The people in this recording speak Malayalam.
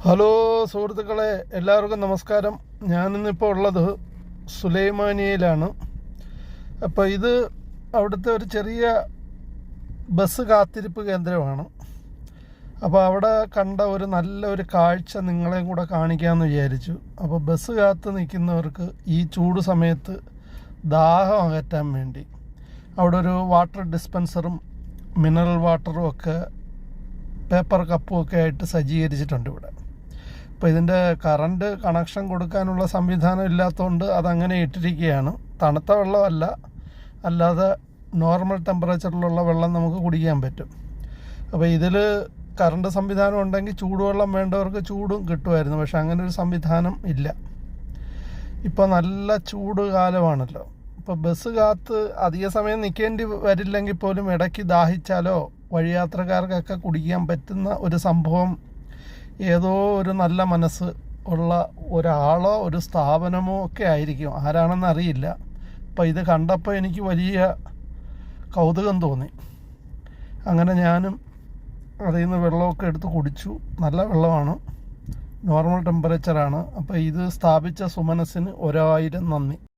ഹലോ സുഹൃത്തുക്കളെ, എല്ലാവർക്കും നമസ്കാരം. ഞാനിന്നിപ്പോൾ ഉള്ളത് സുലൈമാനിയയിലാണ്. അപ്പോൾ ഇത് അവിടുത്തെ ഒരു ചെറിയ ബസ് കാത്തിരിപ്പ് കേന്ദ്രമാണ്. അപ്പോൾ അവിടെ കണ്ട ഒരു നല്ലൊരു കാഴ്ച നിങ്ങളെയും കൂടെ കാണിക്കാമെന്ന് വിചാരിച്ചു. അപ്പോൾ ബസ് കാത്ത് നിൽക്കുന്നവർക്ക് ഈ ചൂട് സമയത്ത് ദാഹം അകറ്റാൻ വേണ്ടി അവിടെ ഒരു വാട്ടർ ഡിസ്പെൻസറും മിനറൽ വാട്ടറും ഒക്കെ പേപ്പർ കപ്പും ഒക്കെ ആയിട്ട് സജ്ജീകരിച്ചിട്ടുണ്ട് ഇവിടെ. അപ്പോൾ ഇതിൻ്റെ കറണ്ട് കണക്ഷൻ കൊടുക്കാനുള്ള സംവിധാനം ഇല്ലാത്തതുകൊണ്ട് അതങ്ങനെ ഇട്ടിരിക്കുകയാണ്. തണുത്ത വെള്ളമല്ല, അല്ലാതെ നോർമൽ ടെമ്പറേച്ചറിലുള്ള വെള്ളം നമുക്ക് കുടിക്കാൻ പറ്റും. അപ്പോൾ ഇതിൽ കറണ്ട് സംവിധാനം ഉണ്ടെങ്കിൽ ചൂടുവെള്ളം വേണ്ടവർക്ക് ചൂടും കിട്ടുമായിരുന്നു. പക്ഷെ അങ്ങനെ ഒരു സംവിധാനം ഇല്ല. ഇപ്പോൾ നല്ല ചൂട് കാലമാണല്ലോ. ഇപ്പോൾ ബസ് കാത്ത് അധിക സമയം നിൽക്കേണ്ടി വരില്ലെങ്കിൽ പോലും ഇടയ്ക്ക് ദാഹിച്ചാലോ വഴിയാത്രക്കാർക്കൊക്കെ കുടിക്കാൻ പറ്റുന്ന ഒരു സംഭവം ഏതോ ഒരു നല്ല മനസ്സ് ഉള്ള ഒരാളോ ഒരു സ്ഥാപനമോ ഒക്കെ ആയിരിക്കും. ആരാണെന്ന് അറിയില്ല. അപ്പോൾ ഇത് കണ്ടപ്പോൾ എനിക്ക് വലിയ കൗതുകം തോന്നി. അങ്ങനെ ഞാനും അതിൽ നിന്ന് വെള്ളമൊക്കെ എടുത്ത് കുടിച്ചു. നല്ല വെള്ളമാണ്, നോർമൽ ടെമ്പറേച്ചറാണ്. അപ്പോൾ ഇത് സ്ഥാപിച്ച സുമനസ്സിന് 1000 നന്ദി.